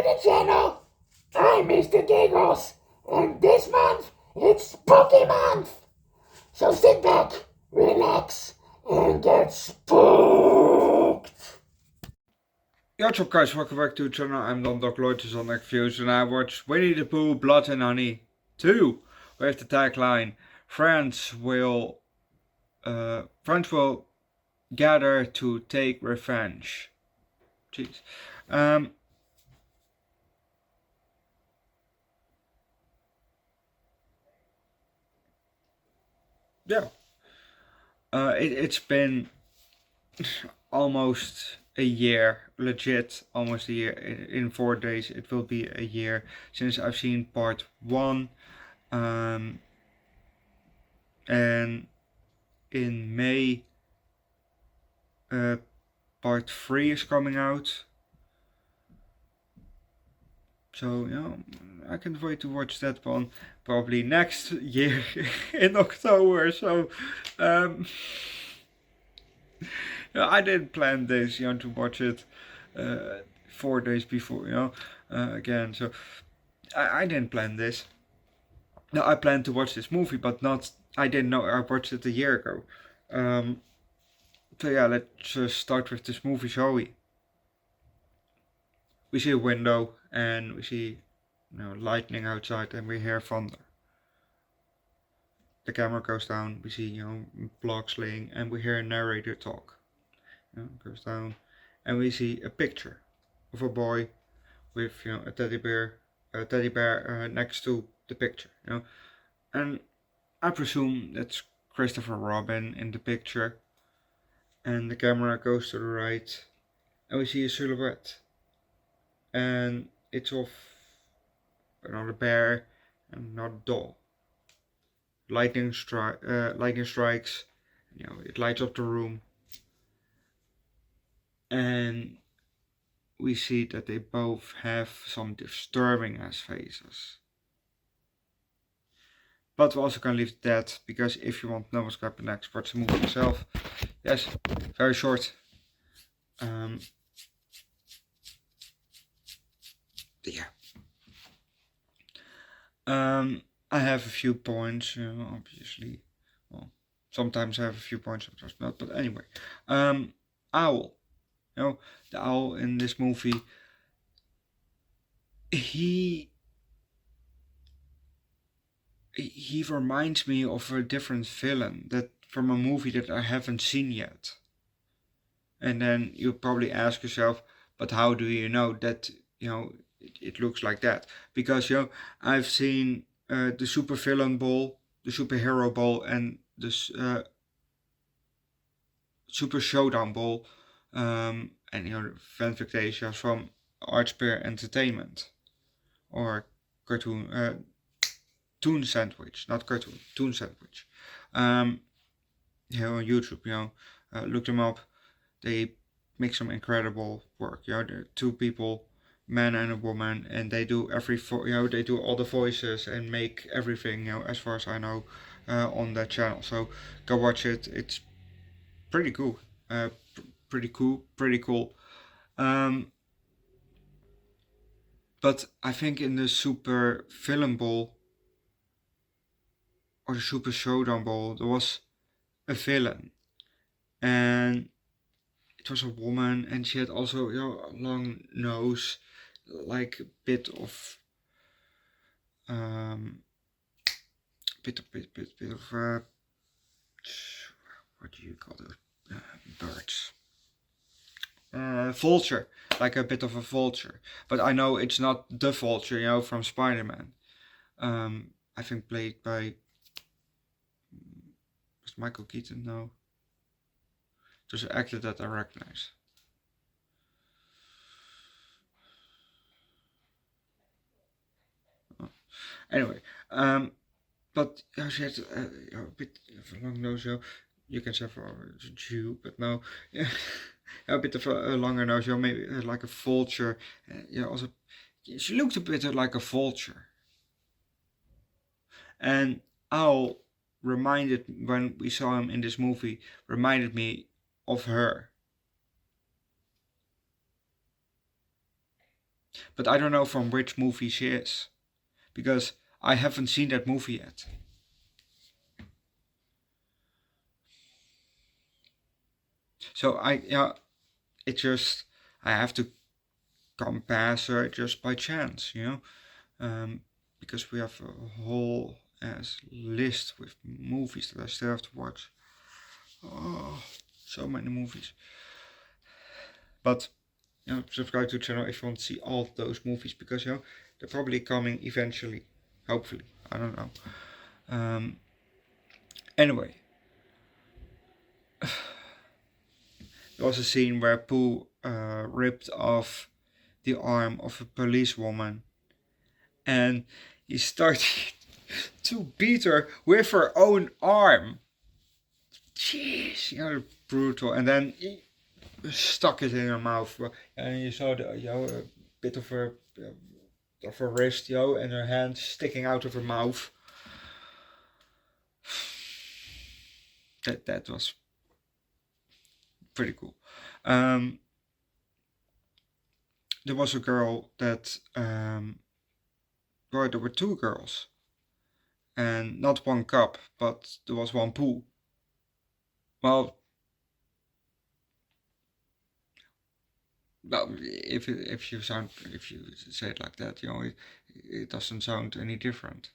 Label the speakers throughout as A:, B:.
A: the channel. I'm Mr. Giggles, and this month it's Spooky Month. So sit back, relax, and get spooked.
B: Yo, what's up guys, welcome back to the channel. I'm Underdog Reacts on Views, and I watched Winnie the Pooh, Blood and Honey 2 with the tagline, Friends will gather to take revenge. Jeez. Yeah. It's been almost a year, legit almost a year. In 4 days it will be a year since I've seen part 1. And in May part 3 is coming out. So, I can't wait to watch that one probably next year in October. So, I didn't plan this, to watch it 4 days before, again. So, I didn't plan this. No, I planned to watch this movie, but I didn't know I watched it a year ago. So yeah, let's start with this movie, shall we? We see a window and we see lightning outside and we hear thunder. The camera goes down, we see blocks laying, and we hear a narrator talk. Goes down and we see a picture of a boy with a teddy bear next to the picture, and I presume that's Christopher Robin in the picture. And the camera goes to the right and we see a silhouette, and it's of another bear and another doll. Lightning strikes, it lights up the room, and we see that they both have some disturbing ass faces. But we're also gonna leave that, because if you want to know what's going to happen next, watch the movie yourself. Yes, very short. Yeah. I have a few points, obviously. Well, sometimes I have a few points, sometimes not. But anyway, Owl. The owl in this movie. He reminds me of a different villain that from a movie that I haven't seen yet. And then you probably ask yourself, but how do you know that it looks like that? Because I've seen the super villain ball, the superhero ball, and the super showdown ball, and Van Victasia's from Artspear Entertainment, or cartoon Toon Sandwich, not cartoon, Toon Sandwich. On YouTube, look them up. They make some incredible work. They're two people, man and a woman, and they do they do all the voices and make everything, as far as I know, on that channel. So go watch it. It's pretty cool. Pretty cool. But I think in the Super Villain Ball or the Super Showdown Ball, there was a villain, and it was a woman, and she had also a long nose, like a bit of bit of what do you call those birds? Vulture, like a bit of a vulture. But I know it's not the vulture, from Spider-Man. I think played by, was Michael Keaton? No. There's an actor that I recognize. Oh. Anyway, but she had a bit of a long nose. You can say for a Jew, but no, a bit of a longer nose. Maybe like a vulture. Also, she looked a bit like a vulture. And Owl when we saw him in this movie, reminded me of her. but I don't know from which movie she is, because I haven't seen that movie yet. So I have to come past her just by chance, because we have a whole ass list with movies that I still have to watch. Oh, so many movies. But subscribe to the channel if you want to see all those movies, because they're probably coming eventually, hopefully. I don't know. Anyway, there was a scene where Pooh ripped off the arm of a policewoman, and he started to beat her with her own arm. Jeez, brutal. And then he stuck it in her mouth, and you saw a bit of her wrist, and her hand sticking out of her mouth. That was pretty cool. There was a girl that there were two girls, and not one cup, but there was one Pooh. Well, if you say it like that, it doesn't sound any different.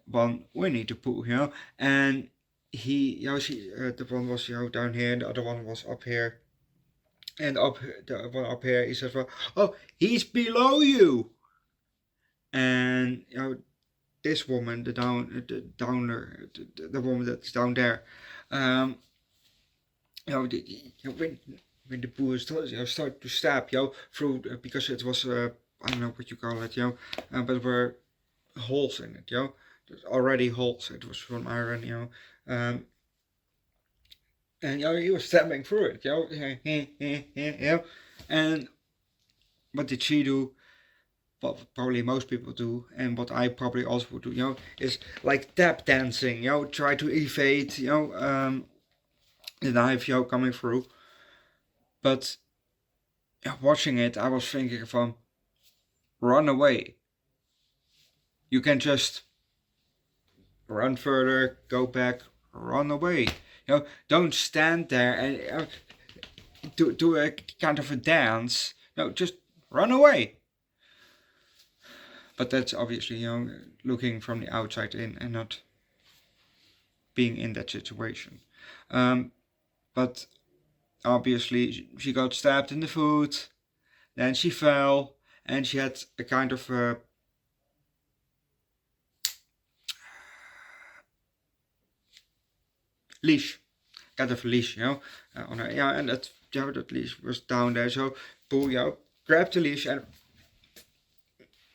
B: One Winnie the Pooh, and he, the one was down here, and the other one was up here, and the one up here, he said, "Well, oh, he's below you," and this woman, the woman that's down there, when the Pooh started to stab through, because it was I don't know what you call it, but there were holes in it, there's already holes. It was from iron, and he was stabbing through it, and what did she do? What probably most people do, and what I probably also would do, is like tap dancing, try to evade, the knife, coming through. But watching it, I was thinking from, run away. You can just run further, go back, run away. Don't stand there and do a kind of a dance. No, just run away. But that's obviously, looking from the outside in and not being in that situation. But obviously she got stabbed in the foot, then she fell, and she had a kind of leash, kind of a leash, on her, and that leash was down there. So Pooh, grabbed the leash and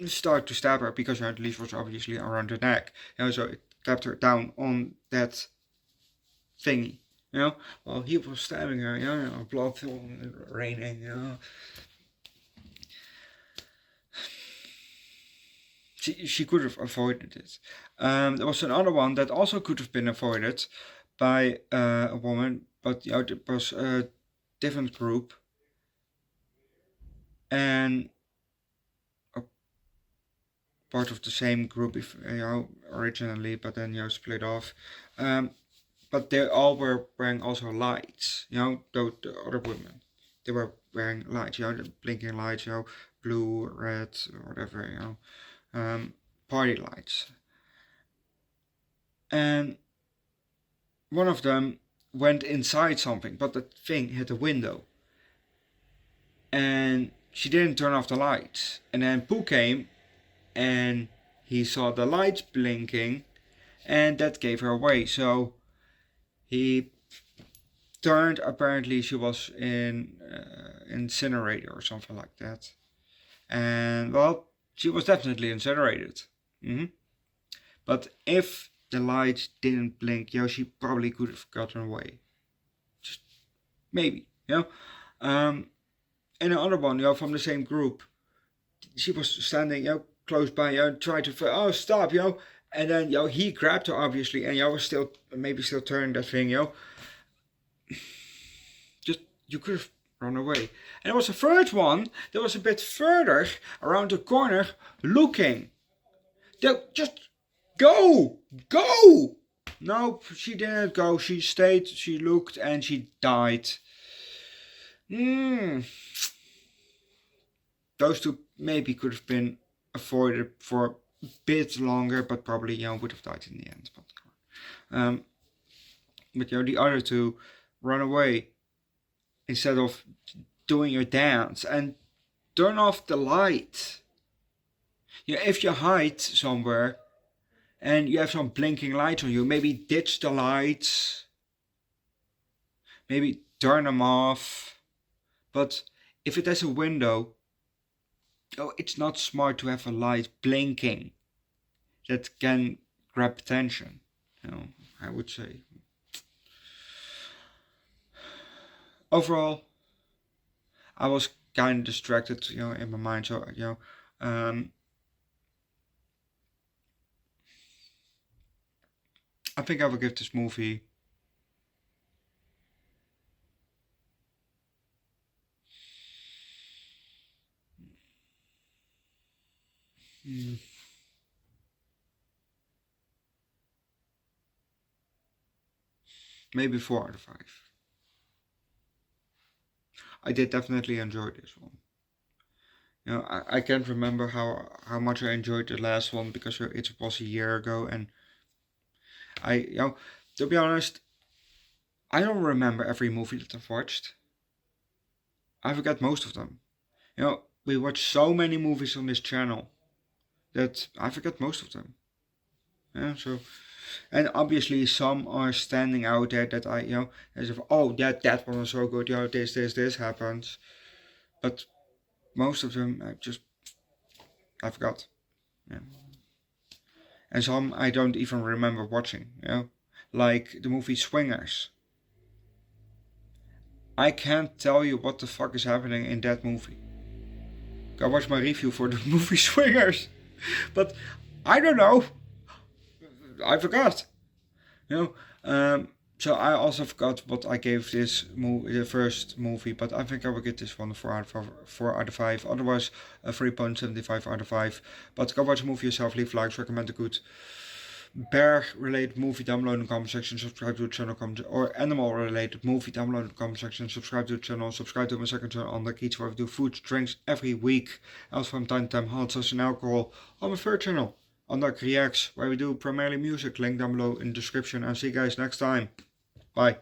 B: started to stab her, because her leash was obviously around her neck, so it kept her down on that thingy, while he was stabbing her, blood raining, She could have avoided it. There was another one that also could have been avoided by a woman, but it was a different group, and a part of the same group, originally, but then split off. But they all were wearing also lights, the other women, they were wearing lights, the blinking lights, blue, red, or whatever, party lights. And one of them went inside something, but the thing hit a window, and she didn't turn off the lights. And then Pooh came, and he saw the lights blinking, and that gave her away. So he turned, apparently she was in incinerator or something like that, and well, she was definitely incinerated. But if the lights didn't blink, she probably could have gotten away. Just maybe, And another one, from the same group, she was standing, close by, tried to, stop, and then, he grabbed her, obviously, and, was still turning that thing, Just, you could have run away. And there was a third one that was a bit further around the corner looking. Just go! Go! Nope, she didn't go. She stayed, she looked, and she died. Those two maybe could have been avoided for a bit longer, but probably would have died in the end. But the other two run away instead of doing your dance and turn off the light. If you hide somewhere and you have some blinking lights on you, maybe ditch the lights, maybe turn them off. But if it has a window, it's not smart to have a light blinking that can grab attention, I would say. Overall, I was kind of distracted, in my mind, so, I think I will give this movie maybe 4 out of 5. I did definitely enjoy this one. I can't remember how much I enjoyed the last one because it was a year ago, and to be honest, I don't remember every movie that I've watched. I forget most of them. We watch so many movies on this channel that I forget most of them. And obviously some are standing out there that I, as if, oh, that one was so good, this happens. But most of them I forgot. And some I don't even remember watching, like the movie Swingers. I can't tell you what the fuck is happening in that movie. Go watch my review for the movie Swingers. But I don't know. I forgot. So I also forgot what I gave this movie, the first movie, but I think I will give this one a 4 out of 5. Otherwise, a 3.75 out of 5. But go watch the movie yourself, leave likes, recommend a good bear-related movie down below in the comment section, subscribe to the channel, or animal-related movie down below in the comment section, subscribe to the channel, subscribe to my second channel, Underdog Eats, where I do food, drinks every week, also from time to time hot sauce and alcohol, on my third channel, Underdog Reacts, where we do primarily music, link down below in the description, and see you guys next time. Bye.